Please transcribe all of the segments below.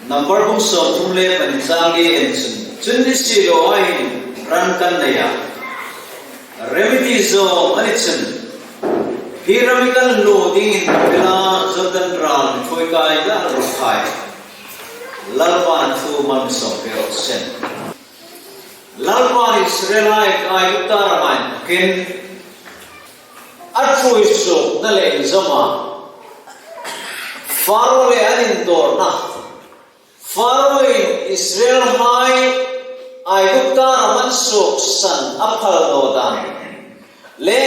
number bung som thum le pan changi en chun ni si lo ai ran kan na ya remedy zo ani chun hiramikan lo ding in bila jordan ran thoi kai da ro khai lalpan thu man som pero sen lalpan israelite ai utaraman ken athui so na le zama Pharaoh le anin dor na Pharaoh in Israel hai ai gupta raman sok san aphal no dan le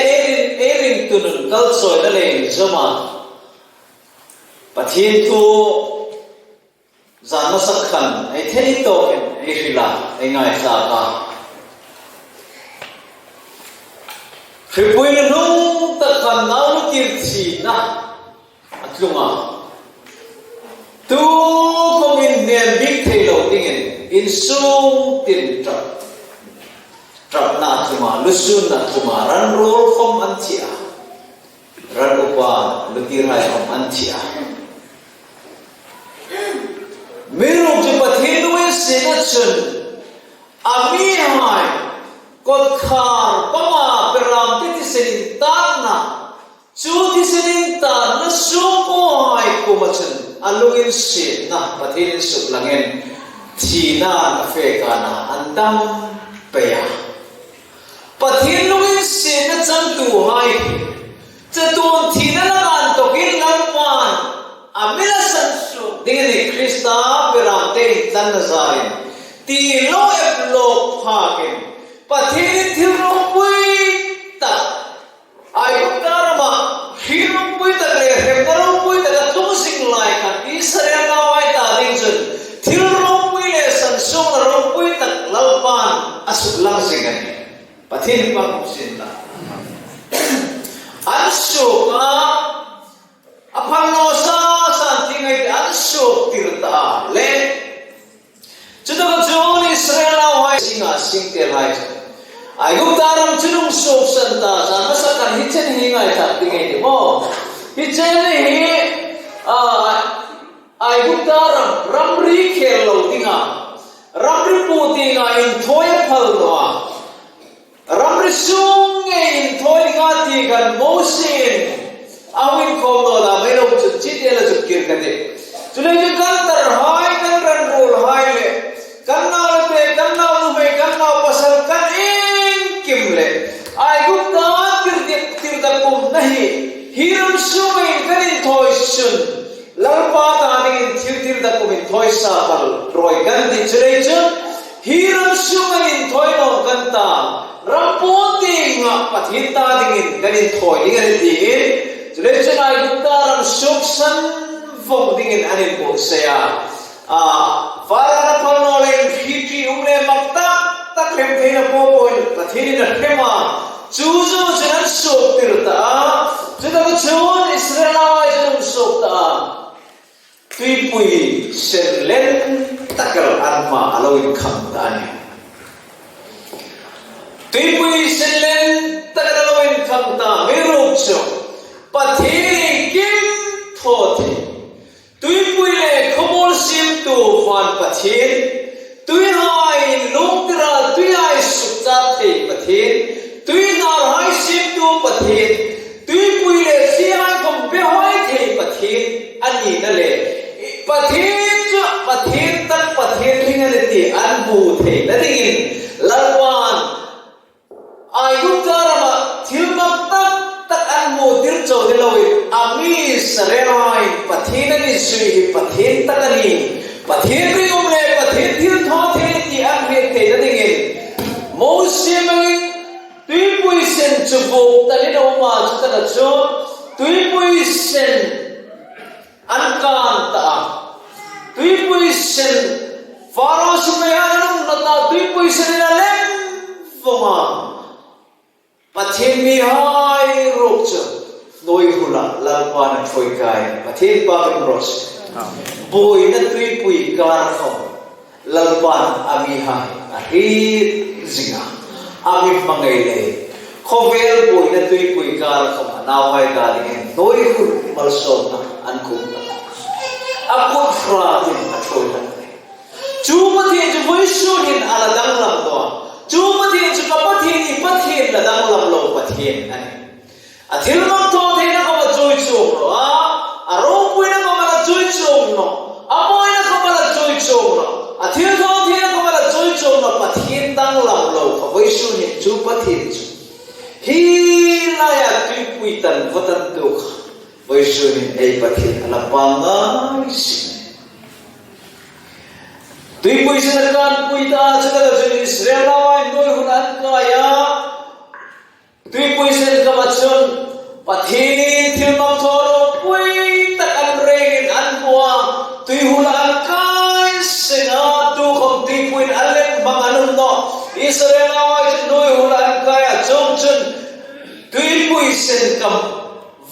erin tunun kalsoi na le zama pathin tu zan sakhan ai thei to ai hila ai ngai sa ka khipui na nung ta kan nau kirthi na atlunga tu komin nian big thelo dingin in sung tin trap na tuma lusun na tuma ran rol khom antia ran upa lutir hai khom antia miru je pathin we sinachun ami hai kot khar pama peram ti senin tana chu ti senin tan na suko hai kumachan alungin si na pathin sub langen thina na fe kana andam peya pathin lungin si na chang tu hai chatun thina lan to kin lampan amila sansu dingani krista perante tan nazarin ti lo ep lo phakin pathin thiro pui ta ai karma hiro pui ta le hemaro pui ta tum sing lai kan Israel na wai ta ding chun thiro pui le san sung ro pui ta lalpan asuk lang singan pathin pa sin ta ansuka aphanno sa santing ai ansuk tirta le chudo jol Israel na wai singa singte lai ai guptaram chunung sok santa sana sakan hichen hingai tak dingai mo hichen hi ai guptaram ramri khelo dinga ramri putinga in thoi phal no ramri sung in thoi ga ti gan mosin awin khom no da mero chu chitela chu kir kade chule ju kan tar hai kan ran rol hai le kan na pe kan na nu me kan na pasal kan kimle ai gupta tirda kum nahi hiram sumin kanin thoi sun lalpa ta nin tirda kum in thoi sa pal roi gan di chrei chu hiram sumin thoi no kanta rapoti nga pathita dingin kanin thoi dingin digin chrei chu ai gupta ram suk san phong dingin anin ko saya farana palnolen hiti umle makta tak lem theina popoi pathin na thema chuzu jan sok tirta chuda chon israelai jan sok ta tuipui serlen takal anma aloin kham ta ni tuipui serlen takal aloin kham ta mero cho pathin kim thoti tuipui le khomol sim tu fan pathin tui hai lokra tui ai sukta the pathin tui nar hai sim tu pathin tui pui le si hai kom be hoi the pathin ani na le pathin tak pathin hinga le ti an bu the na dingin lalwan ai guptarama thilmak tak an mu tir cho de loi ami sarelai pathin ani sui pathin takani pathin ri umle pathin thil tho the ti an he the na dingin mo simang tui pui sen chubu tani no ma chutala cho tui pui sen an kan ta tui pui sen faro sumayanum nata tui pui sen na lem foma pathin mi hai rok cho noi hula lalpa na thoi kai pathin pa in ros boy na tui pui kar khom lalpan ami hai ahi zinga ami mangai le khovel boy na tui pui kar khom na wai ka ding noi hul mal som na an ku akut fra tin athoi suhin ala dang lam do chu pathian chu ka pathian I pathian la dang lam lo pathian ani a thil mam to the na ka choi chong lo a ro pui na ka ma choi chong no a moi na ka ma choi chong no a thil to the na ka ma choi chong no pathian dang lam lo ka voi suhin chu pathian chu hi la ya tui pui tan vatan tu kha voi suhin ei pathian ala pa ngai si tui pui sin kan pui ta chaka chu Israel lawai noi hun an ka ya tui pui sin ka ma chon pathin thil mam thoro pui tak an reng an bua tui hun an kai sena tu khom tui pui an lek bang anun no Israel lawai noi hun an ka ya chong chun tui pui sin kam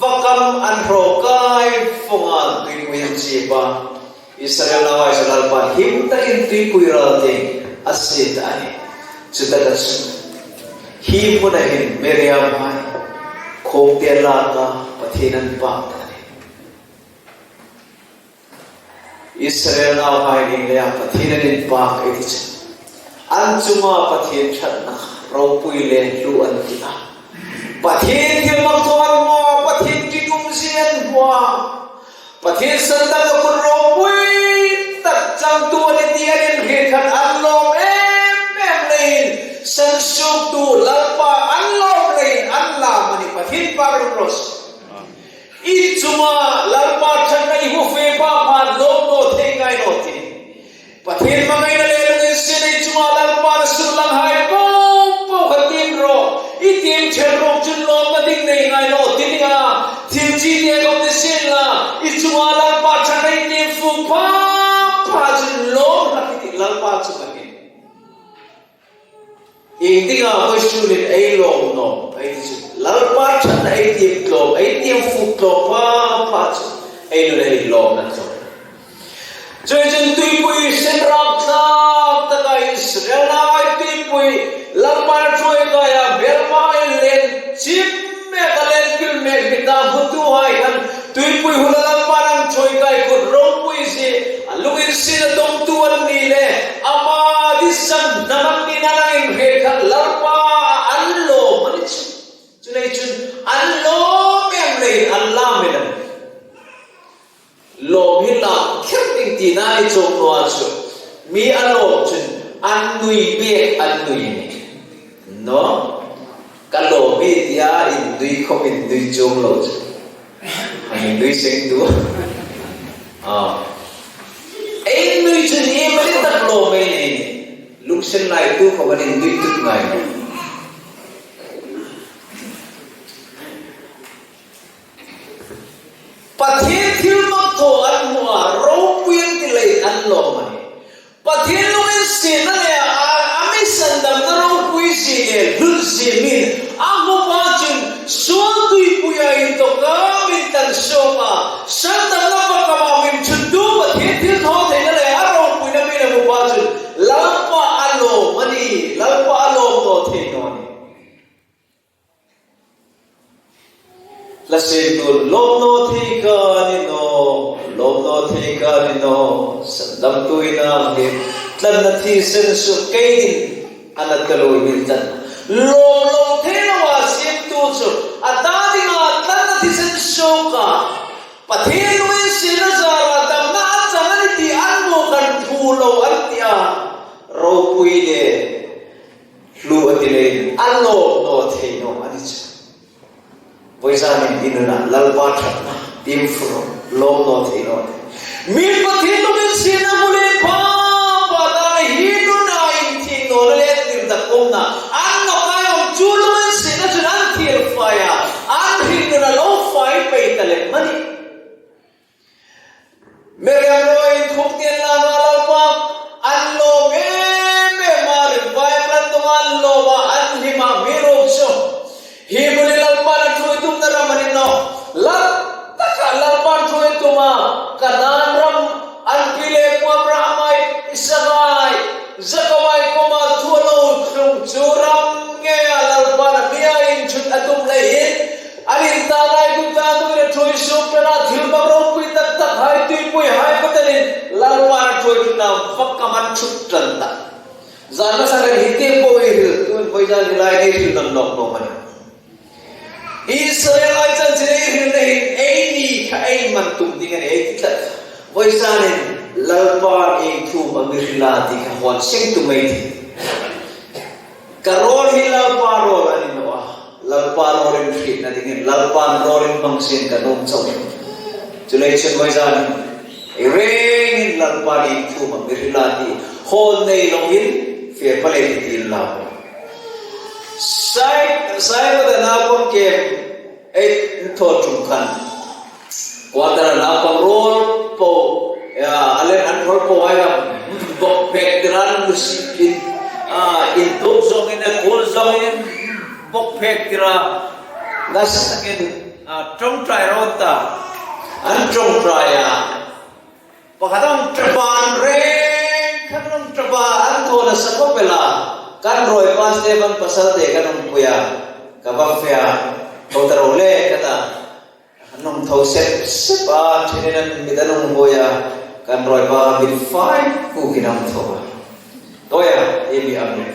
vakam an ro kai fonga tui pui an chi ba Israel lawai sa lalpan him takin tui pui rate asit ani sutakat su him mo na hin Miriam hai khong te la ka pathinan pa tani Israel lawai ni le pathinan in pa kai ti an chuma pathin that na ro pui le lu an kita pathin thil mak thon mo pathin ki kum sian bua pathin san ta ko ro pui tak chang tu ni tianin he khan an lom em lein san suk tu lalpa an lom lein an la mani pathin pa ro cross I chuma lalpa chan nai hu fe pa pa lom no the ngai no ti pathin ma ngai na le ni sin I chuma lalpa sur lang hai po po khatin ro I tim chen ro chun lom ma ding nei ngai no ti nga thil chi ne ko ni sin la I chuma lalpa chan nai ni fu pa lom rakiti lalpa chu ka hin intinga ko shulit ai lom no ai chu lalpa chan ai tim lom ai tim fu to pa chu ai no ai lom na chu choi chen tui pui sen rap ta ta ka Israel na ai tui pui lalpa choi ka ya berma len chip me ka len kil me bita butu hai kan tui pui hulal pa nang choi kai ko rom pui si alungin sila dong tuan ni le ama disan namang ni nanangin he kan larpa allo manich chunai chun allo mem le Allah melan lo hila kheting ti nai chong no achu mi allo chun annui be annui ni no kalo bi dia in dui komin dui chong lo ai dui sing du ai nui chun ni mali tak lo mai ni luksen lai tu ko ban dui tut ngai pathin thil mak tho an mua ro puin ti lai an lo mai pathin lo in sin na le ami sandam na ro pui si ne dul si min amu pa chun so tui puya in to ka min tan so ma sandam na pa ka ma min chun du pathin thil tho the na le a ro pui na mi na mu pa chun lalpa alo mani lalpa alo no the no ni la se tu lom no thi ka ni no lom no thi ka ni no sandam tu ina ge tlan na thi sen su kai din anat ka lo min tan lom lo the na wa sim tu chu ata di ma tlan na thi sen su ka pathin wi sin na za ra dam na chang ni ti an mo kan thu lo an tia ro pui le lu atile an lo no the no ani chu Voisamin inuna lalpa thakna tim furo lom no the no mi pathin lo min sin na mule pa pa da hinu na in thi no le tim da komna an no kai om chu lo min sin na chun an thiel fa ya an hinu na lo fai pai tale mani Miriam lo in thok tien la na lalpa an lo me mar vai plan to an lo wa an hima mi ro cho hi mule lalpa na thoi tum na ramani no lat taka lalpa thoi tuma kanan ram an pile ko Abrahamai Isakai Zakawai ko ma thulo thum churam nge lalpa na bia in chut atum lai alin ta lai ku ta tu le thoi so pera thil ba ro pui tak tak hai tu pui hai ko tanin lalpa na thoi na fakkaman chut tan ta zana sakan hitim po ihil tuan poijan hilai ihil nam nok no man Israel ai chan chine ihil nei ei ni kha ei man tum dingan ei tla poijan lalpa ei thu amirila ti kha hon sing tu mai karol hilal parol ani no lalpa rorin fit na dingan lalpa rorin mangsin ka nom chau chulai chen poijan ring lalpa ei thu amirila ti hon nei longin Fair play in love. Side with an album came eight Torchunkan. Water an album roll po, Allen and Horpo, I have book back the run in book song in a cool song in book back the that's again Trump try rota and Trump try. Pakadang Trapan Ray. Kanong trabaan to na sa kopela kan roy pas devan pasal de kanong kuya kabafya totarole kata anong thauset sepa thinen midanong boya kan roy ba bil fine ku kinam thoba toya ebi amne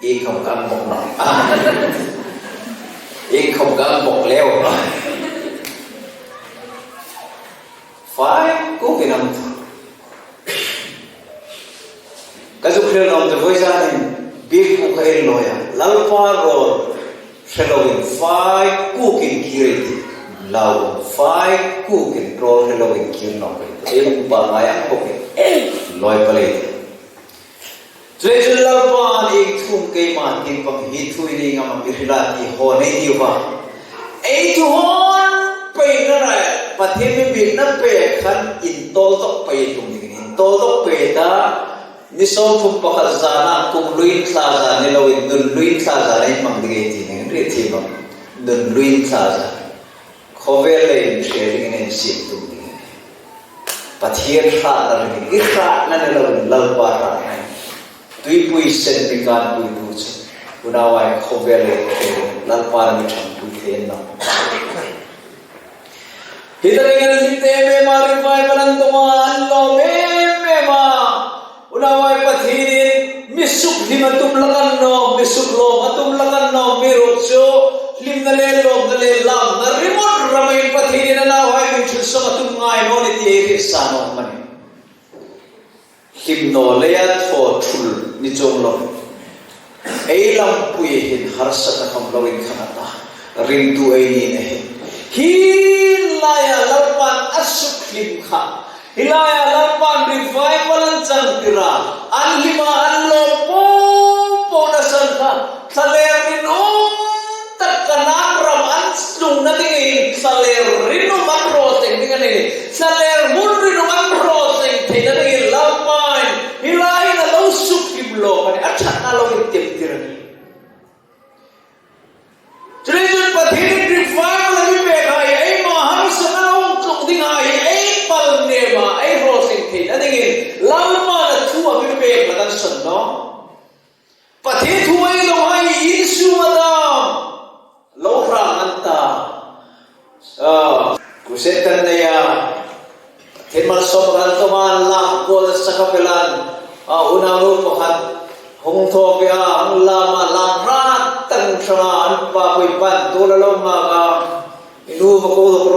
e khom kan bok na e khom kan bok leo fine ku kinam thoba Kazukhiran of the voice in big Ukraine lawyer, Lalpa Road, Halloween, 5 cooking kiriti, Lau, 5 cooking, roll Halloween kirnoke, Em Bamaya cooking, Loy Palate. Treasure Lalpa, a tomb came on him from Hituining of Mirati, Hone Yuva. A to horn, Painter, but him be not pay can in todo pay to me, in todo peta. Nisong pumpakazana kung luin plaza nilawin nun luin plaza na yung magdigay tining riti mo nun luin plaza kovela yung sharing na yung siptum pathir ra na rin ira na nilawin lalpa ra na tui pui senpikan pui puso unaway kovela yung lalpa na mitang pui kain na hitarin na sinte me maripay palantungan lo me ma Unaway pathirin misuk himatum lakan no misuk lo matum lakan no mirotso lim nale log nale lam na remote ramay pathirin na naway minchul sa matum ngai mo ni tiye sano man lim no layat for chul ni chong lo ay lam puyin harsa ka kamlawin kanata ring tu ay ni ne hilaya lalpan asuk lim ka Hilaya lalpan revival ang tira anlima anlo po nasan ka saler inong takkanakram anslung na tingin saler rinong makroseng tingin nini saler mun rinong makroseng tingin nini lalpan hilaya na law sukiblo at siya na law itim tira Treasure pathirin revival ang ibigay ay mahal sa naong tukdingay ay palnema ay rosing tin adingin lalma na tuwa bibig na tansan no pati tuwa ito ay isu madam lorang anta kusetan na ya timal sobrang tuman lakbol sa kapilan unang lupakat hungto kaya ang lama lamrat tang siya papuipan tulalong mga inumakulok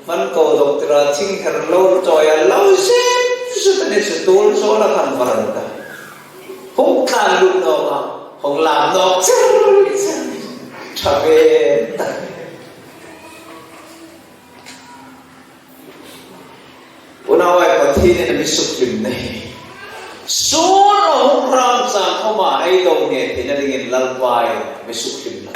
Van kau dokter cing herlo coya lau sip sebenarnya setul soalnya kan paranda. Hong kalu no hong lam no cabe. Unawai pati ni misuk limne. Sono hong ram sang koma ay dong ni tinalingin lalpai misuk limne.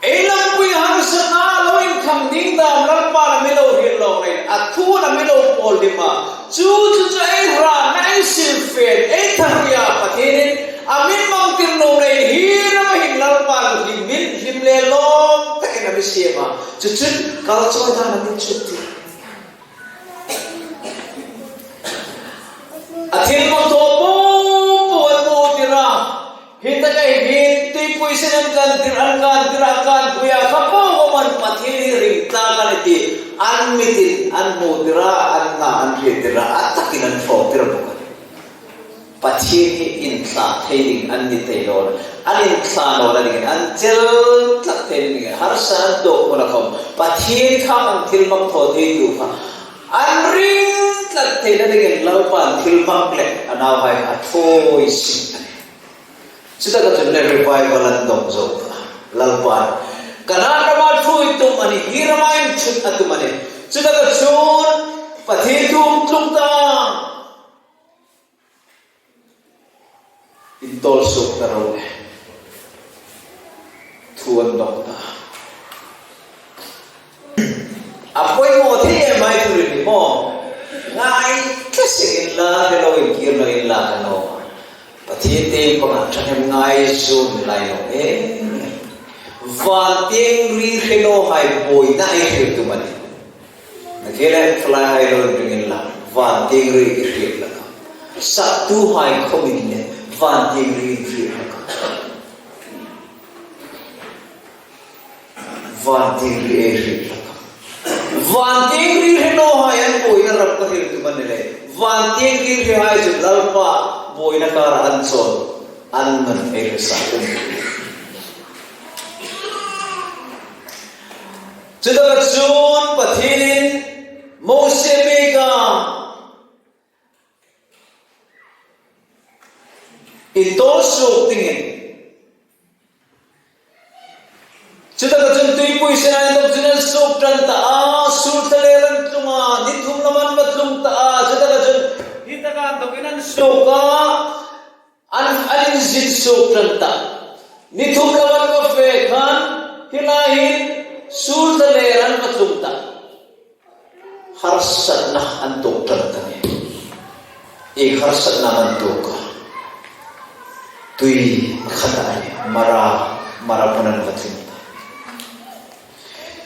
Elang pui harus nalo income dingdam lalpa na milaw hilong ay atu na milaw pol lima cucu era na isilfet tarya patinin amin mang tirno na hira mahin lalpa limin limlelong takin na bisema cucu kalau coba na cuti atin mo topo buat mo tira Hita kay hinti po isinangkan tirakan kuya kapag man patili ring takan iti anmitin anmodira anna anritira at takinan po tira bukan pathin hi in tla theiling an ni teilon an in tla no la ding an chel tla theiling har san to ko la khom pathin kha an thil mak tho thei tu kha an ring tla theila ding lau pan thil mak le anaw hai a thoi sin sita ka jumle revival an dong zo lal pan kana ma thui tum ani hiramain chut atum ani sita ka chun pathin tum tum ta intol sok taro thuan dong ta apoi mo the mai tu ni mo ngai kasi la hello in kir no in la no pathi te pa thanem ngai zoom lai no van ting ri hello hai boy na ai khir tu mani na kela fly hai lo ring la van ting ri khir la sa tu hai khomin ne van ting ri khir la van ting ri khir la van ting ri hello hai an boy na rap ka khir tu mani le van ting ri hai ju lalpa boy na kar an son an man ai sa Sudah kecun pathinin Mose mega itu sok tingin. Sudah kecun tuipu isyarat untuk jenis sok dan taa sur teleran tunga nithum laman batlum taa sudah kecun kita kan tokinan soka alin zin sok dan taa nithum laman kafe kan hilahin sur teleran batlum taa harsat nah antuk tertanya harsat nah antuk tui khatanya mara punan batlum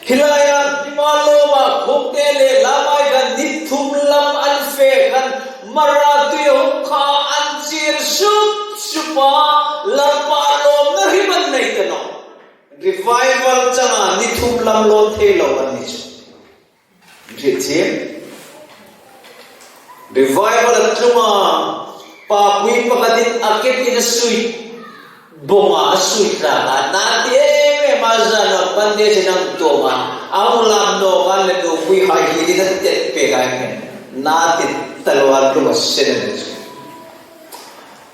hilayan dimaloma khokele lamai gan nithum lam alfe gan maratu hokha anchir supa lapalom na himan nei tano revival changa nithum lam lo thelo ani chu jeche revival atluma pa pui pakatin akit ina sui bonga sui ra na te mazana pande senang toma ang lam no kan le do pui hai hi na te pe ga na te talwar lo senen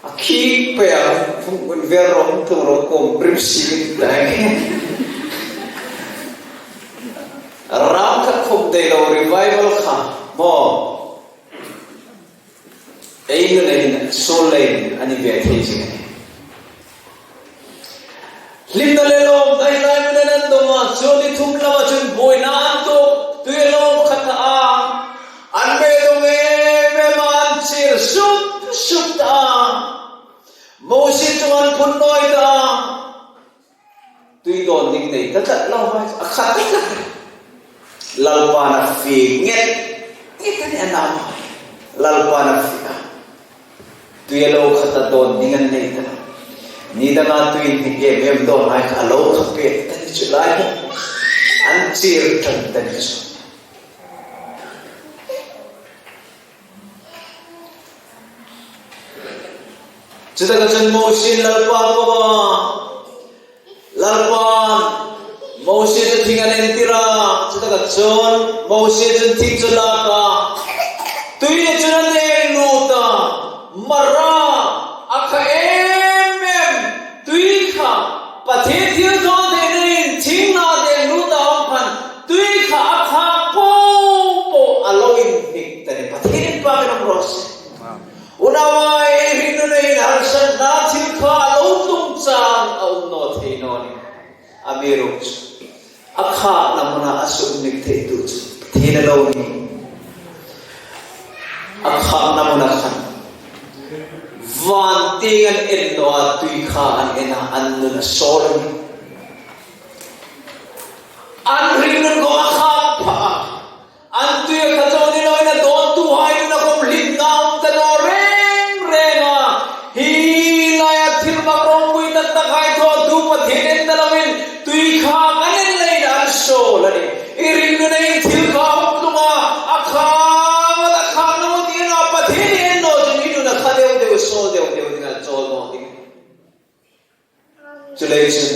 akhi pe ang verong tu ro kom primsi dai ram ka khom de lo revival kha mo ei ne solei ani ve thei sing limna lelom dai lai menan doma choli thum lama chun boina to tuelom khatha an be dome me man chir sup ta mosi chuan phun noi ta tui don ding nei ta tat lo hai akhat lalpa na fi nget ta ni anam lalpa na fi tuelo khatha don dingan nei ta ni da nga tu in ke mem do hai alo khape tani chulai an chir tan tani chu chita ka chan mosin lalpa mosi chu thingan en tira chita ka chon mosi chu thing chula ka tui chuna ne lu ta mara akha pathe thil do de rin thing na de lu da phan tui kha kha po aloin hik tane pathe pa na cross unawai rin no nei harsan na thil kha lo tum chang au no the no ni amero akha namuna asum nik the tu the na lo ni akha namuna khan van tegen en no tui kha an ena an na soren an rin go kha pha an tui kha choni lo na don tu hai na kom lim naum ta no renga hi la ya thil ma rom pui na ta khai tho du pa thinen ta lamin tui kha kanen nei na so la ni irin nei thil kha tu ma akha wala kha no ti na pa thinen no ni nu na kha de so de lấy chân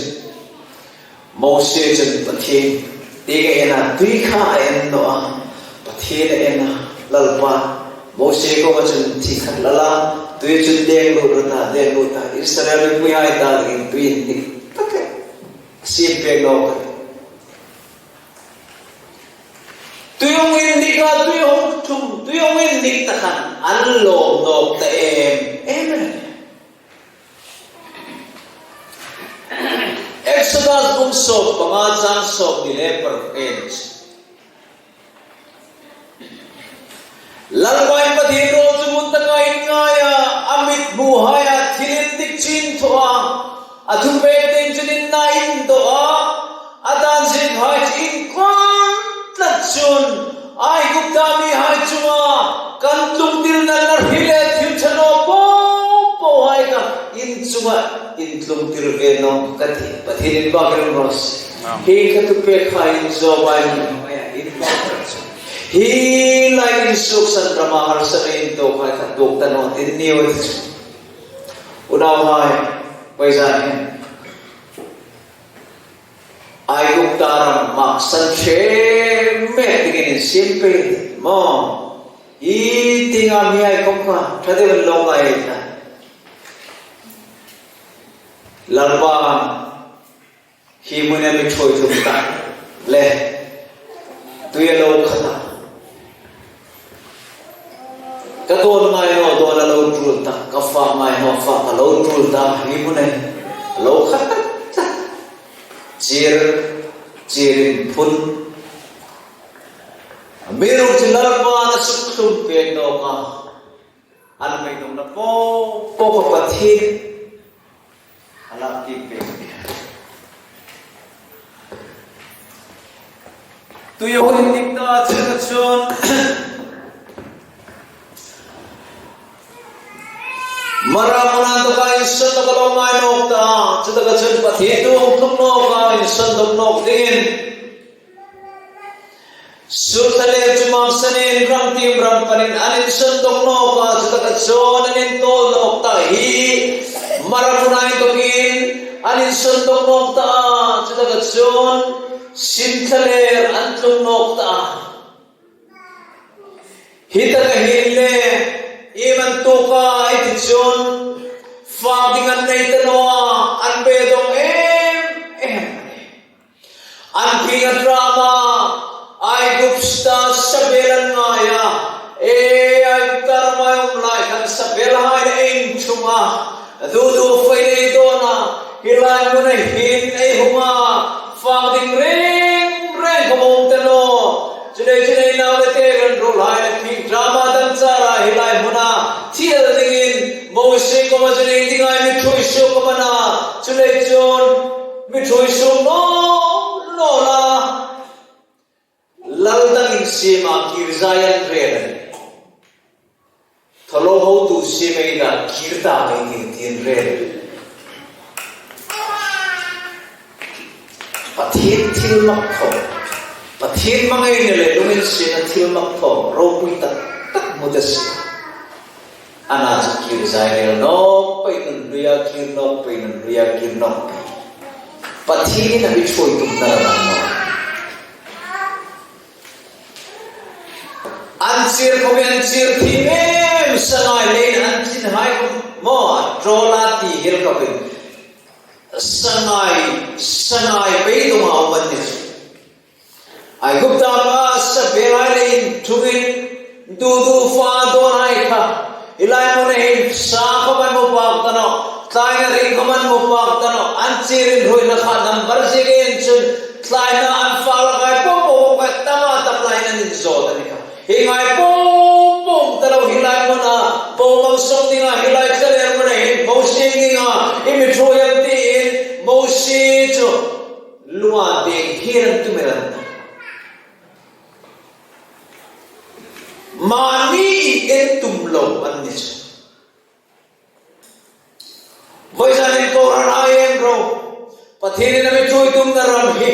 Moses chân bát thiên tiga ena tui kha en no bát thiên ena lalpa Moses ko chân thi khat lala tui chân deng lu ta Israel pui hai ta in tui ni tak sim pe no tui ong in ni ka tui ong thum tui ong in ni ta khan an lo no ta em Exodus bung sok pangajang sok ni leper age. Lalwai padhiro jumunta kain ngaya amit buhaya thilintik chin thoa adhupe ting junin na indoa adan sin hai in kwan tlachun ai guptami hai chuma kan tlungtil na narhile thimchano po hai ka in chuma in tlungtil ve no kathi pathirin ba karon ros he katupe khai zo bai in He like instruction from our Sarin to my doctor not in new Udawai Paisan I look down Maxan Che met in simple Mom eating on me I come Tadil long I Lalpa He munami choice of time Le to yellow Kata Katon mai no do la lo trul ta ka fa mai no fa ka lo trul ta hi mu nei lo khat ta chir phun meru chilal pa na sukhlum pe no ka an mai no na po ko pathi ala ki pe tu yo hin ta chon Maramana to ka insan to kalong mai nok ta chita ka chen pathi tu tum no ka insan dum nok din Sultale chumam sanin ram tim ram panin an insan dum no ka chita ka chon anin to nok ta hi maramana to kin an insan dum nok ta chita ka chon sintale an tum nok ta hita ka hille Iman tuka itichon Fadingan na itanoa Anbedong An pingat drama Ay gupsta sabelan ngaya ay gupta yung laikan sabelahay na chunga Dudu fay na ito na Hilay mo na hin ay hunga Fading ring kumong tano Chunay na ulit rulay na ping drama dan sara hilay mo na Tiel dingin Mose ko majuning tingay mithoy siyo ko mana Chunay chun mithoy siyo no Lola Laldangin sima kirzayan reden Thalo ho tu sima ina kirta may tin reden Pathin til makho Pathin mga inile lumin sina til makho Ropuy tak mudas Anak kirzay no painun luya kir no painun luya kir no Pathin na bichoy tum naraman mo Ansir ko ansir thimem sanay len ansin hay mo trola ti hil ko sanay beidong awan ni ay gupta pa sa belay tungin dudu fa donay ka ilay mo na sa ko man mo pagtano tlay na rin ko man mo pagtano ansirin hoy na ka number sige chun tlay na anfala kay po tama taplay na ninzoda ni ka hingay po talaw hilay mo na po mangsong ni nga hilay kaler mo na Mose ni nga imitroyan tiin Mose cho luwading hirang tumiranda Mani tumlaw an niso. Boy sanin ko ranayem bro. Pathini na medyo itum naramhi.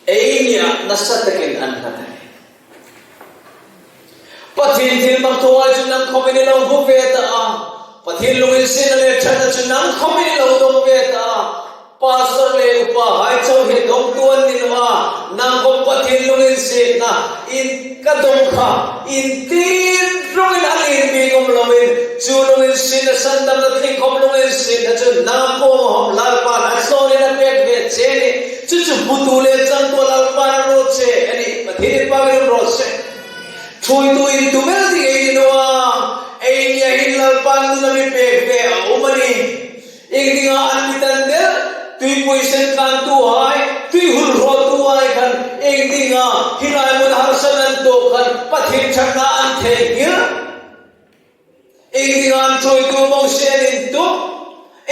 Einya nasatakin an natin. Pathin til magtuwa dyan ng kominilaw bufeta pathin lungin sin le thana chunang khomi lo dom ve ta pastor le upa hai chau he dom tuan nin wa nang ko pathin lungin sin na in ka dom kha in tin lungin alin bi gom lowin chu lungin sin na san dam na thing khom lungin sin na chu na ko hom lal pa na so le na pek ve che ni chu chu butu le chang to lal pa ro che ani pathin pa ge ro che thui tu in tu mel ti ge no wa ai ni hin lal pa nu na mi pek ve o mani ek dinga an mitan de tui poison kan tu hai tui hul ro tu hai kan ek dinga hirai mun har sanan to kan pathin chakna an the gir ek dinga an choi tu mo sen in tu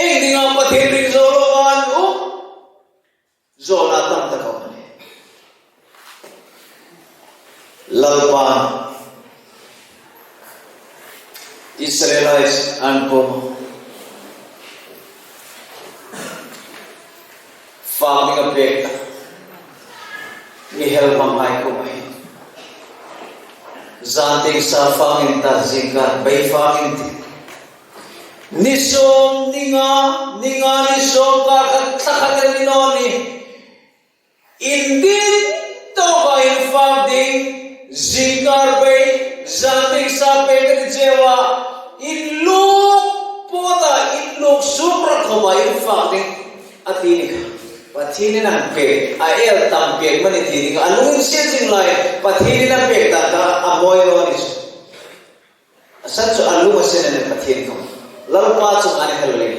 ek dinga pathin ring zo lo an u zo na tam ta ko ne lalpa Israelites an ko Fang nga pek ni hel mamay ko may zanting sa fangin ta zingka bay fangin ti nisom ninga nisom ka katakatan ninoni indin to ka infangding zingkar bay zanting sa pek ni jewa inluk poda inluk supra ko may infangding atinig pathini na pe ael tam pe mani thini ka alung se jing lai pathini na pe ta ka amoy ro ni asat so alung se ne pathini ko lal pa chung ani hal le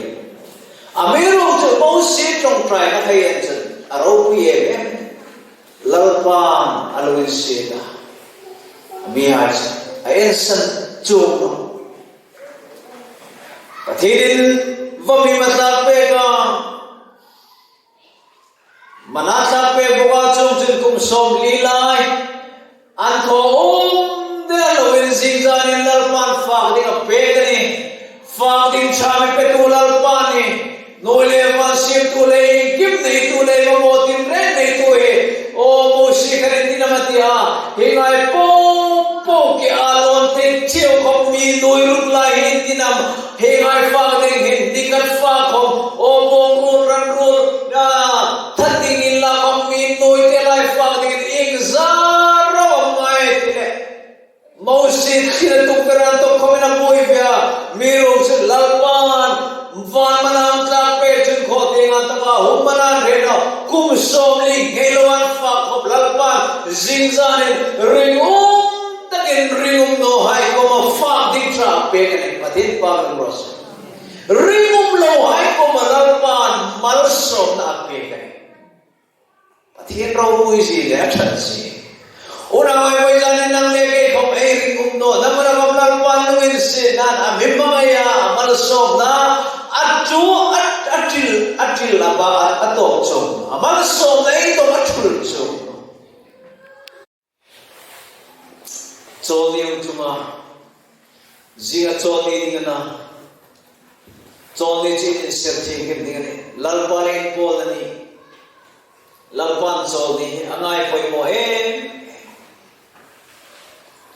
amero cho bo se trong try na khai an chen aro pu ye lal pa alung se ta mi ai ael san chung pathini vami mata pe ka Manasa pe boga chung chung kum som lilai an ko de lovin singzan in lalpan fak ding a pe ni fak ding chami pe tu lalpan ni no le pan sim tu le kim nei tu le mo tim re nei tu he o mo shi kare din matia he ngai po ke alon te cheu khom mi noi rut lai hin dinam he ngai fak ding hin dikat fak khom o bong rul ran rul na noi te lai fa ding ing zaro mai te mosit khira tu peran to khomena moi bia miro se lalpan van manam ta pe chun kho te nga ta ba hum manan re no kum som li heloan fa khop lalpan zingzan ring takin ring no hai ko ma fa ding tra pe ne patin pa ros ring lo hai ko ma lalpan mal som na pe ne thiên rau mui gì để thật gì, ora mai bây giờ nên năng lệ cái không ai ring cũng nọ, nằm ở trong lòng quan luôn xin nan amim maya mal som na atu atil là ba ato chom, mal som này to atul chom, choliu cuma, zia choli ni na, choli chin serti ke ni lalparin pol ni. Lalpan sol ni angai poi mo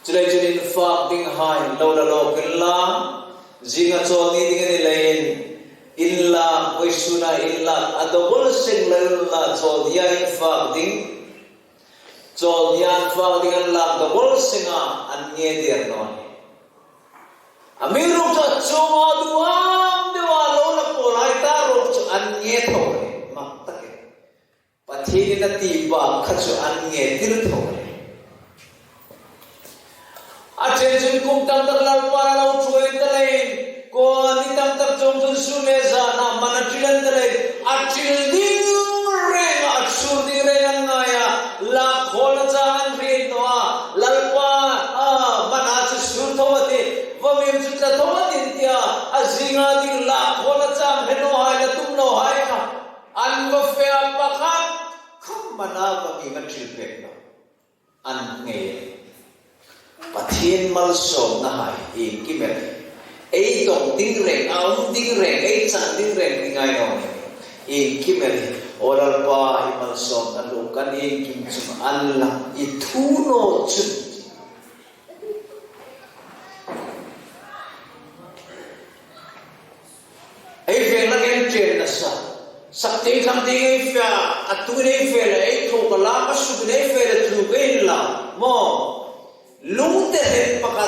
chulai chulin fak ding hai lo la lo killa zinga sol ni ding ni lain illa waisuna illa adobul sing la sol dia in fak ding sol dia fak ding la adobul singa an nge der no amiru cha choma duam dewa lo la polai ta ro an nge tho pathini na ti ba khachu an nge til tho a chen chen kum tam tak lal pa lo chuin ta lein ko ni tam tak chom chun su ne za na mana tilan ta lein a til ding re a sur ding re an na ya la khol cha an re to a lal pa a mana chu sur tho te wa mem chu cha tho tin tia a zinga ding la khol cha me no hai la tum no hai kha an ko fe pa kha mana bagi kecil pekno an nge pathin mal som na hai e kimet e dong ding reng aum ding reng e chan ding reng dingai no e kimet oral pa mal som na lu kan e kim chum an la i thu no chun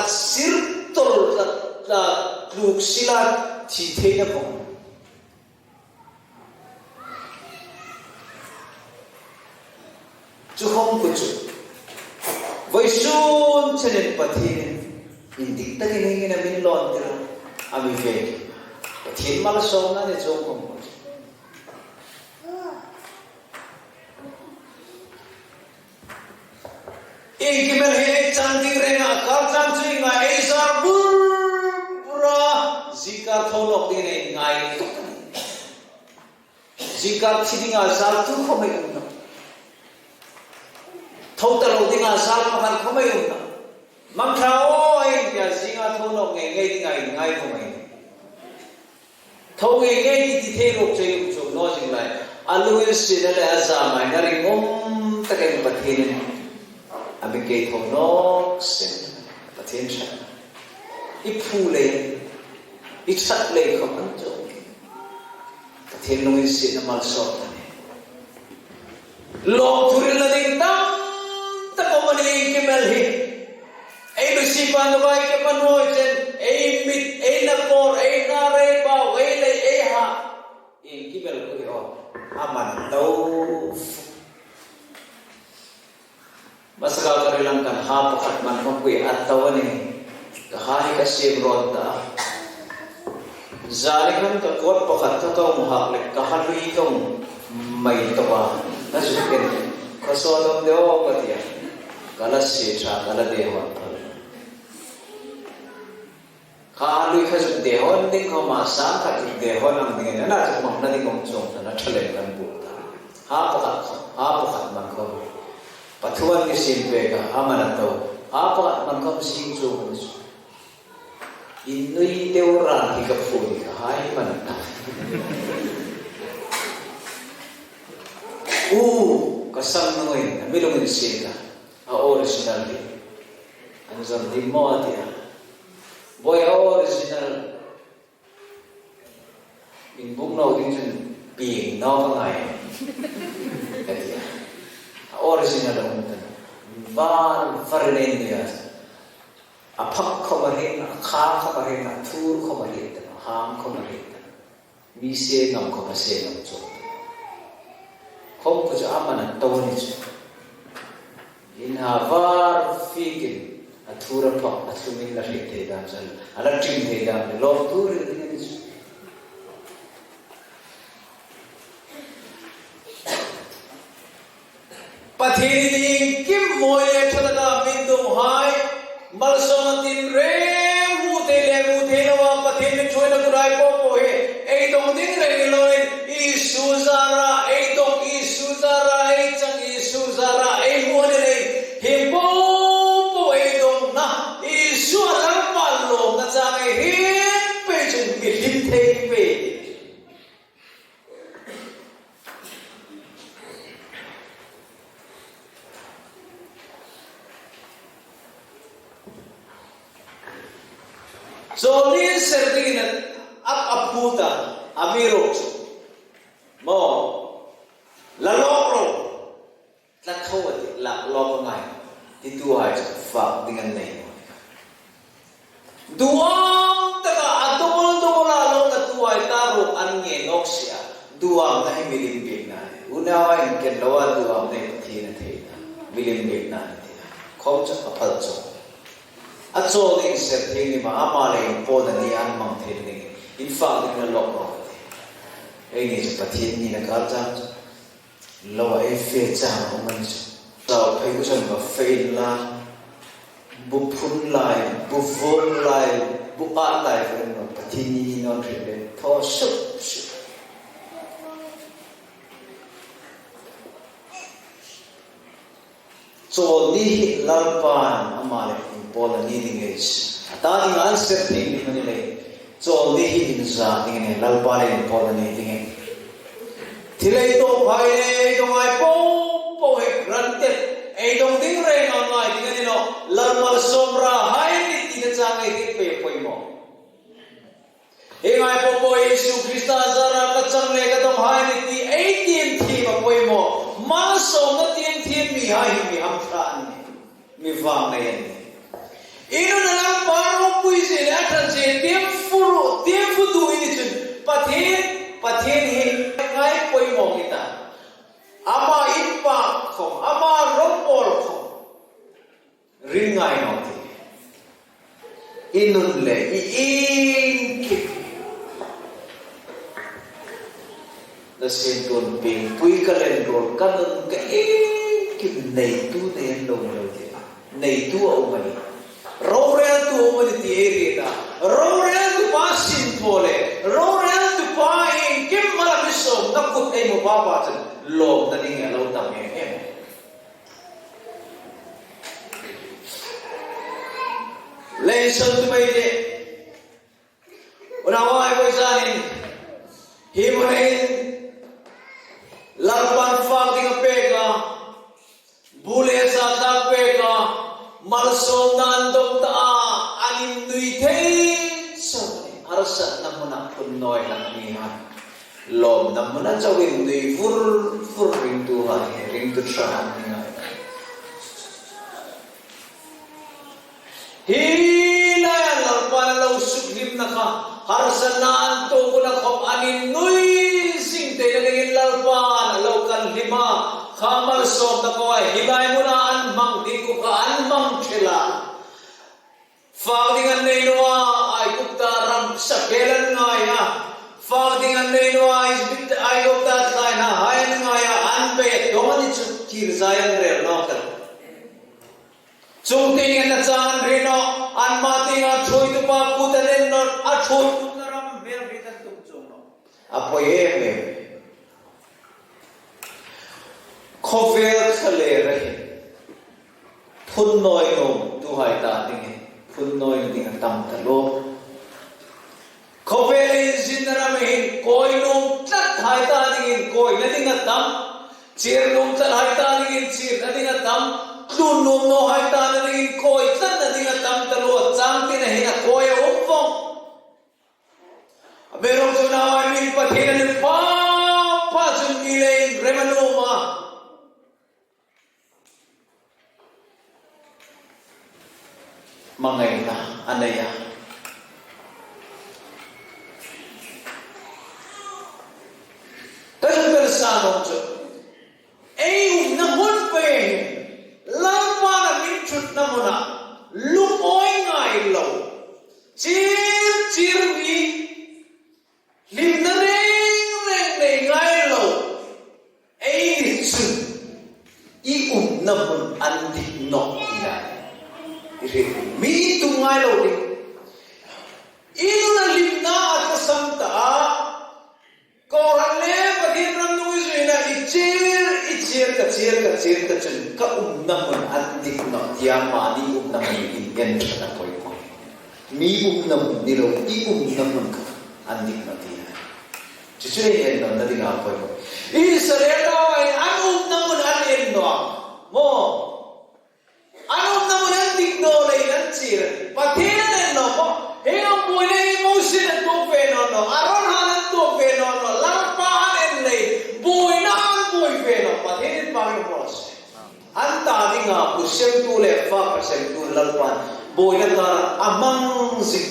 sirtol la luk sila thi the na pong chu hong ku chu voi sun chenen pathin indik ta ni na min lon tira ami ve pathin mal so na ne chong hong एक में है चांदी रेना कल चांदी ngai ऐसा बुरा जिकार थोनोक दिने ngai जिकार थिदिंगा साल तु खमै उन्ना थौतलो दिंगा साल मखान खमै उन्ना मंगथाओ ai क्या जिंगा थोनोक ngai ngai खमै थौगे ngai ti the rok chei chu no jing lai alu se da la za mai na ri ngom ta kai pathin Abi kay thonok sen pathin sha ipu le iksat le khaman jo pathin nong is na mal so lo thuri la ding tam ta ko mani ke mel hi ai lu si pan vai ke pan ho chen ai mit ai na por ai na re ba wei le ai ha in ki bel ko yo aman tau Masakal karilang kan hapakat man kung at tawani kahari ka siyebron ta zari kan kakot pakat kakao muhaklik kahalui kang may tawa nasukin kasodong dewa patiya kalas siya kaladewa kahalui ka siyang dehon din ka masang katik dehon ang dingin na kumang na din kong chong na natalik ang buta hapakat man kung Patuan ni simpega aman atau apa mangkam singjo manis inui teoran hikapuri hai manata kasang ngoy milong ni sila original di anzar di modia boy original in bugno din being no ngai original untan van farnendia aphak khomarin kha khomarin thur khomarin ham khomarin mi se ngam khomase ngam cho khom ku amana tawni chu in havar fikin athura pha athumin la hite da jal ala tin he da lo tur ni chu Pathini kim moye thalaga bindu hai malsomatin re mute lawa pathin choina kurai ko he ei dong ding re loin isuzara ei dong isuzara ei chang isuzara ei mone re he bo ei dong na isu alam pallo na chang he pe chen bi him the pe So this certain aputa amiro mo la loro la thawat la loro ngai ti tu hai fa dengan nei duam ta adol la lo ta tu hai ta ro an nge noxia duam nai milim bek na unawa in ken lawa duam nei thi na the milim bek na khom cha apal cho Acho ni serthing ni mahama le po na ni an mang the ni in fact ni lo ko ei ni pathin ni na ka cha lo ai fe cha ko man so phai ku chan ba fe la bu phun lai bu vom lai bu pa lai ko no pathin ni no the le tho sup so ni lalpan amale Paul ni ding is ta ding answer thing ni mani le so ni hin za ding ne lal pa le Paul ni ding thilai to phai le dong ai po he granted ai dong ding re ma ngai ding ni no lal mal somra hai ni ti na cha ngai ti pe poi mo e ngai po Yesu Krista zara ka chang le ka dong hai ni ti ai tim thi ma poi mo ma so na tim mi hai mi am thran mi va ngai Ino na lang thằng chị tiêm phu tu ini chun pathen hi ngai poi mo kita ama ipa khom ama rompol khom ringai no ti inun le in ki na sin ton ping pui kalen rol kanun ka ki nei tu ne lo lo ti nei tu au mai Rorel tu umadi tieri da. Rorel tu pasin pole. Rorel tu pain kim mala bisom nakut ay mo baba chen lom na ding alo tam em. Lesson tu mai de. Unawa ay ko sanin. Himunin larpan fang ding pega. Bule sa ta pega. Malsom nandom ta anim nui thei so arsa namuna punnoi lang niha lom namuna chawin nui fur ring tu ha ring tu sha niha hi la larpan lo sukdim na ka harsa nan to kuna khop anim nui sing te na ngin larpan lo kan lima Kamal som na ko ay hilay mo na anmang di ko ka anmang kila. Fagdingan na inuwa ay kuktaram sa kelan nga ya. Fagdingan na inuwa ay kuktaram na hayan nga ya anpe. Doon ito kirzayan rin no ka. Chungtingin na saan rin no anmati nga choy to pa putanin no at choy kuktaram merbitan tumchong no. Apoy Khovel khale rahi phun noi nom tu hai ta ding phun noi ding tam ta lo khovel jinra mein koi nom tat hai ta ding koi na ding tam chir nom tat hai ta ding chir na ding tam tu nom no hai ta ding koi tat na ding tam ta lo chang ti na hi na koi om phong aberong tu na ai min pathian ni pa jun ni le remanoma Mangai na anaya. Kasi persano jo. Namun pe lampa na minchut na muna lumoy ngai lo. Chir ni lim na reng ngai lo. Su namun andik no ina. Mi tungai lo di. Inu na limna at kasamta. Korang le pagin ram nungis ina ichir ka chen ka naman andik no tiyama ni naman ingen na koy ko. Mi naman nilo naman ka andik no tiya. Chuchure hen no na dinga koy ko. Sareta ay naman anin no. Mo naman andik no lay nanchir. Patinan no po. Hingam po na emotion at po no. Aron hanan to no. Lampahan lay. Buhay na ang buhay no. Patinan pa rin po. Anta di nga po siyang tule. Faka siyang tule lalpan. Buhay na ka amang zik.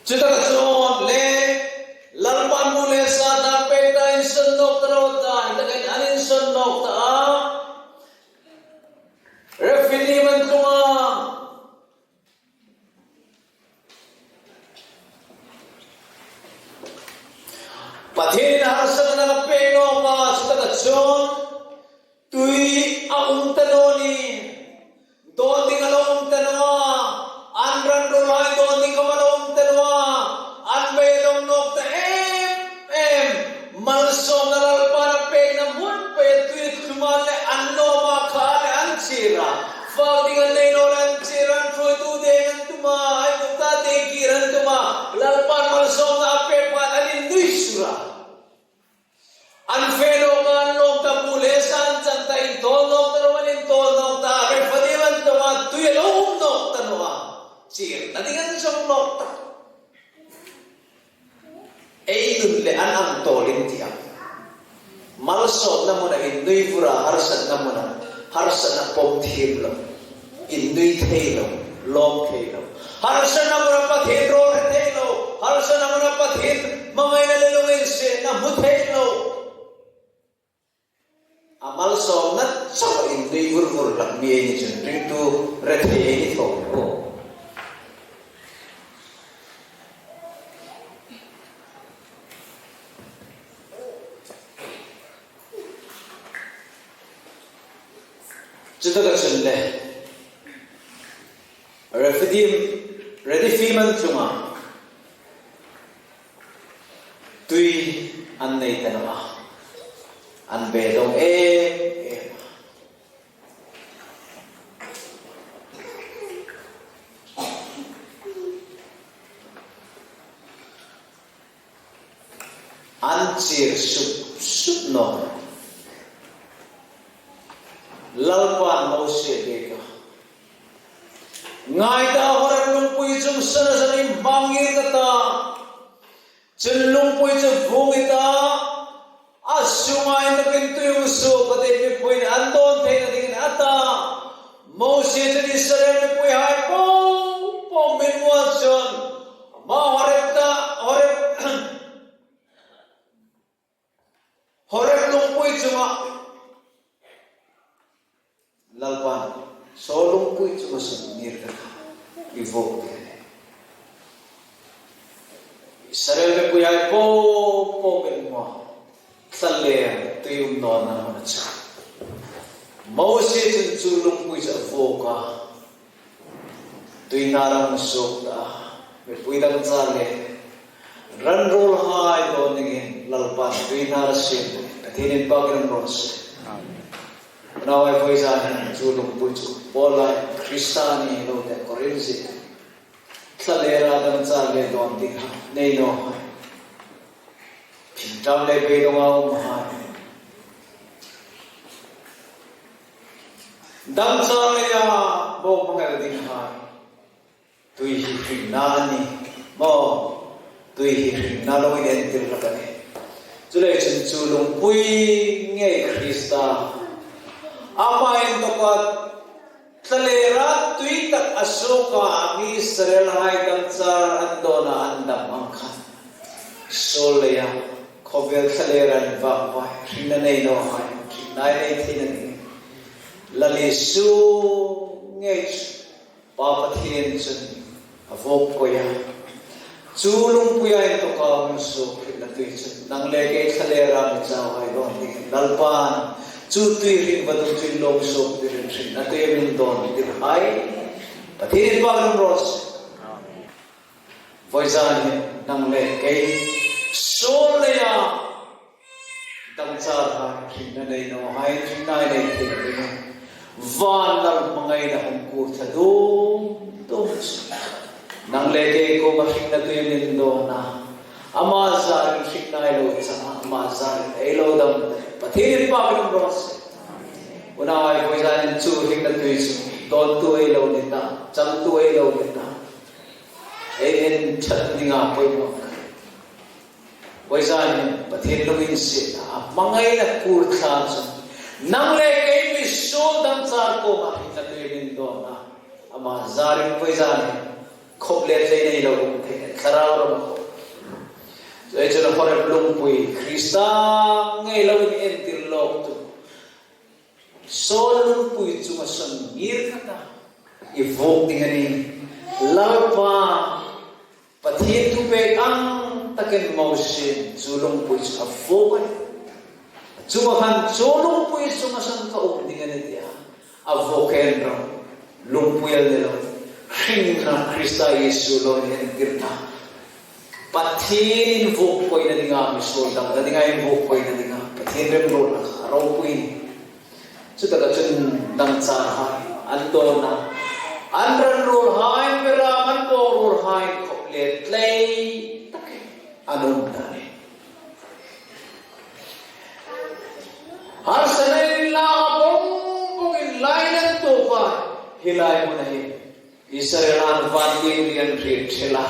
Cita ka chon le. Lalpan muli sa dapet tayo sundok tarawta. Itagay anin sundok ta. Refiniman ko nga. Pathin harsa na peno ka sa tagatson. Tuy ang tanoni. Doon ting along tanwa. Anran rolay doon ting kamalong tanwa. Anbedong nokta malsom na lalpan ang pena mun pe tuy kumale anno makale ansira. Fagdingan na inolan siran troy tu dengan tuma ay kukta tekiran tuma lalpan malsom na ape pan alin nuisura. Anfeno ka anlong tapulesan santain tolong tanawanin tolong ta refadiman tuma tuyalong nokta noa. Sir, natingan siyang nokta. Idun le anang tolin tiang. Malsot na muna indui pura harsan na muna harsan na pomthim lang. indui thelo lom thelo harsa namra pathin ro thelo harsa namra pathin mangai na lelungin se na mu thelo amal som na so indui vur lakmi ni chun rintu rethe ni tho ko Juda chunle ready fiman chunga tui an nei tanama an be dong an chir sup no lalpan Mose deka ngai ta horak lung pui chung sana sana bangir kata chen lung pui chung vungita asungai nakin tuyung so kate me pui andon the nakin ata Mose chen Israel me pui hai po minwa chon ma horak lung pui chunga lalpan solong pui cuma sendiri kan evoke Israel me pui ai po benwa thalle tuyum non na mana cha Mose chen chulung pui sa voka tui narang sokta me pui dang chale ran rol hai do ningin lalpan tui nar sin atinin bagran ros Now I voice on Julung Puju, Paula, Kristani, no, the Corinzi, Salera, the Zale, don't think, they know. Pintam le Bedo Mahai Dansalia, Bopagadin High, Tui Nani, Mo, Tui Nalo Identity Lakane. Julation Julung Pui, Krista. Apa yang tokat telera tuitak asoka agi Israel hai dansar andona andam angkat solya kobel telera nivakwa hinanay no hai hinanay tinanay lalisu ngech papathin chun avok koya chulung kuya yang toka muso hinatuy chun nang lege telera micaw hai don lalpan Cutui ring badung cui long sok dirin ring natay min don dir hai pathirin bagam ros voizan nang le kay solya dangsar ha ring nanay no hai ring nanay tin van nar mangai na hungkur sa dum nang le kay ko masing natay min don na amazar ring nanay lo sa amazar elo dam pathirin bagam ros unawai voizan chu ring na tuis don tu elo nita cham tu elo nita en chat dinga poi mo voizan pathin lungin se mangai na kur tha nang le kai mi so dam char ko ma ta tuin do na ama zarin voizan khoble thei nei lo the kharau ro Jadi jangan korek lumpui, Krista ngai lawan entir lok tu. Sol lumpui cuma sengir kata, evok dengan ini, lalpa pathin tu pegang takin mausin, lumpui cuma evok, cuma kan lumpui cuma sengkau dengan dia, evok enram lumpui adalah hingga Krista Yesus lawan entir na. Pathin vok koi na dinga misol dang na dinga yung vok koi na dinga pathin rem ro na raw koi so taga chun dang sa hai ando na andran ro hai pera man ko ro hai khople tlei tak anong dane har sanay la bong in line to pa hilay mo na hin Israelan vanting riyan thela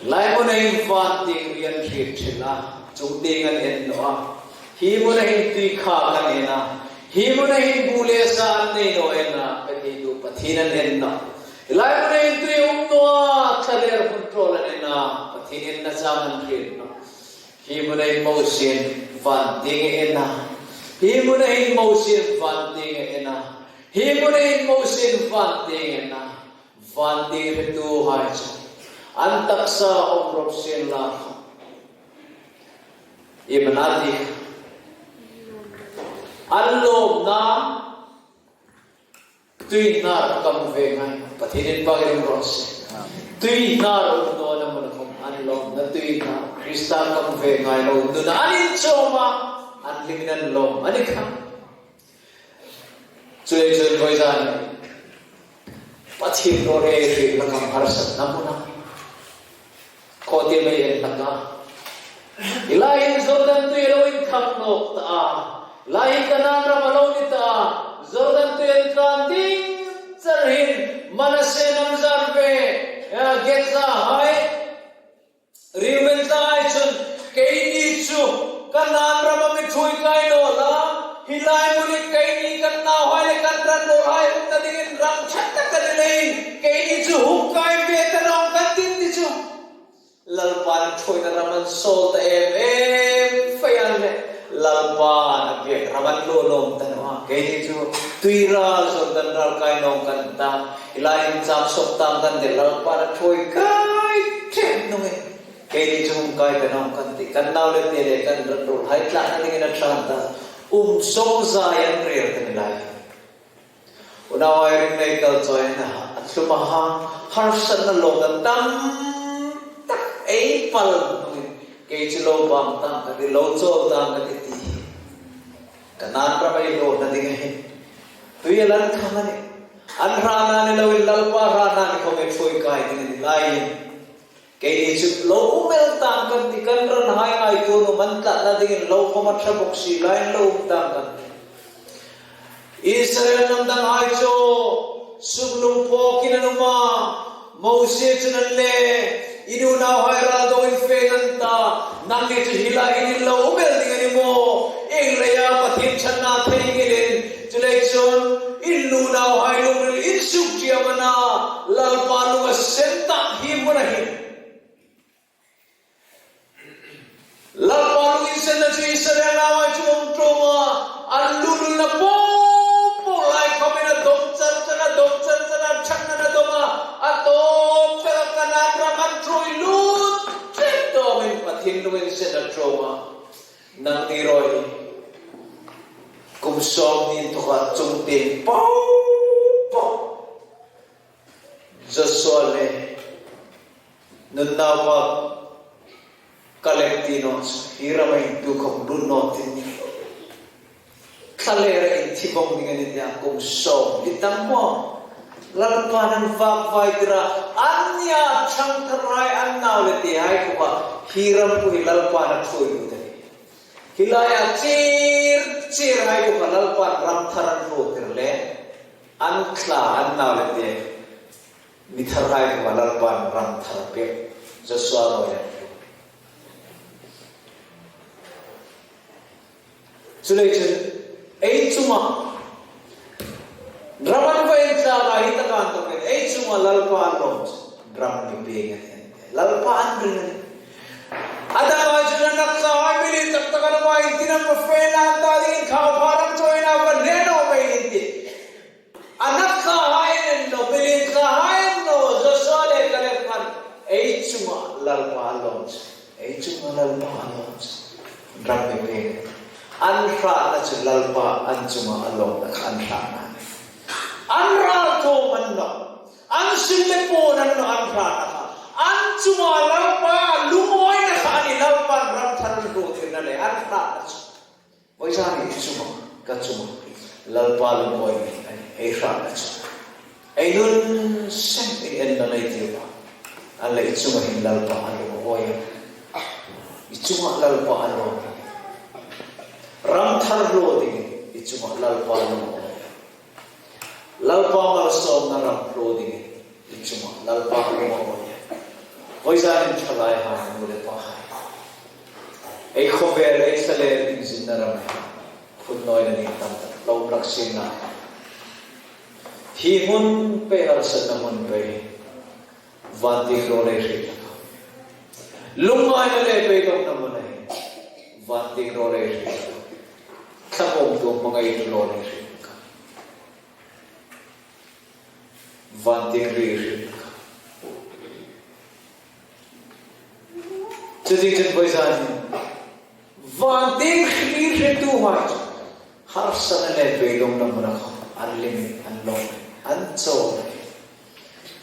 Lai mo na yung vanting riyan thela chungtingan ennoa hi mo na yung tikha kanina hi mo na yung bule saan na ino ena paghido pathinan enna ilai mun entry umnoa thaler control anena pathin enna zaman rin hi mun emotion van ding enna hi mun emotion van ding enna hi mun emotion van ding enna van ding tu hai antaksa omrop sen la imanati alom na tui nar kam ve ngai pathinin pagin ros tui nar no na mon kom alom na tui nar krista kam ve ngai no nu na anin choma anliminan lom anikha chule chule koi jan pathin no re re lakam harsat namuna khote me en laka ilahin zodan tu eloin kham nok ta lahi kanan ramalonita Jordan tu entranding sarhin manase namzarbe getza hai riwenta ai chun keini chu kanan ramami thui kai no la hilai muni keini kanna hoi kan ran no hai tadin ram chatta kadilei keini chu hukai be kanong katin ti chu lalpan thui na raman sol ta em fayan me lalpan ke raman lo lom tanwa keini chu tuira Jordan ral kai nong kan ta ilain chap sok tam kan de lalpan thui kai chen nong keini chu kai kanong kan ti kan naw le te le kan ro hai tla na ngin na tranta song za yan real tan lai unaw ai ring nei kal choi na atluma ha har san na lo kan tam tak ei pal ke chilo bam tam ka di lo cho tam ka ti kanan pra bai lo na ding he tu ye lan khamane an rana ne lo lalpa rana ne khome phoi kai ding ni lai ke ni chu lo umel tam kan ti kan ran hai ai tu no man ta na ding lo khoma tha bok si lai lo tam kan Israel nam dang ai cho sublum po kinanuma Moses nalle inu now hai ra do in feganta nangi chu hila in lo umel ding ni mo engleya pathin channa thengilin chulechon illu now hai lo in suk chiamana lalpanu senta hi munahi lalpanu in senta chu Israel now ai chu troma allulu na po lai komena dom chan chana chakna na doma atom pera kana raman troi lut cheto men pathin lo in senta troma nang ni roi kum som nin to ka chung tin po Joshua nun nawa kalektino hiramay dukom dunotin kalera intibong dengan dia kum som ditang mo lalpanan vaidra anya changkarai annaw leti hai ko ba hiram ko lalpanan thoi udai hilaya chir hai ko lalpan ramtharan ro tirle ankla annaw leti mitharai ko lalpan ramtharape Joshua roya Sulaiman ei cuma Draman ko entla ka hita kanto ke ei cuma lalpan ro dram ni pega lalpan rin ada wajuna naksa ai mili tak tak na mai tinam ko fela ta din khaw param choina ko neno mai inti anak ka hai no mili ka hai no Joshua kale kan ei cuma lalpan ro dram ni pega anra na lalpa anjuma along na anra na anra to manno ansimme po nanno anra na anjuma lalpa lumoy na kani lalpa ram tharan ro tirnale anra na boisani chuma kachuma lalpa lumoy ai ra na ainun sem en na lai tirpa alla ichuma hin lalpa alo boy ichuma lalpa alo Ramthar lo ding ichuma lalpa mal som na ram lo ding ichuma lalpa mo hoizan chalai ha mule pa ei khober ei sale ding sin na ram khun noi na ni tam lo raksin na Hi mun pe al san na mun pe vanti ro le ri lungai na le pe dom na mun ai vanti ro le ri khamom to mangai ro le ri vanti ri jadi jen boizan vanti ri tu hai har san le pe dom na mun an limit an long an so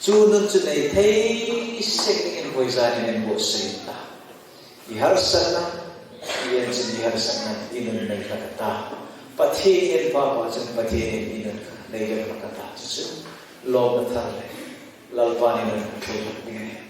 Chunun chunai thei second boizan in bosita I har sana yen chin har sana inun nei kata pathe en ba ba chin pathe inun nei kata chu lo na thar le lalpani na thei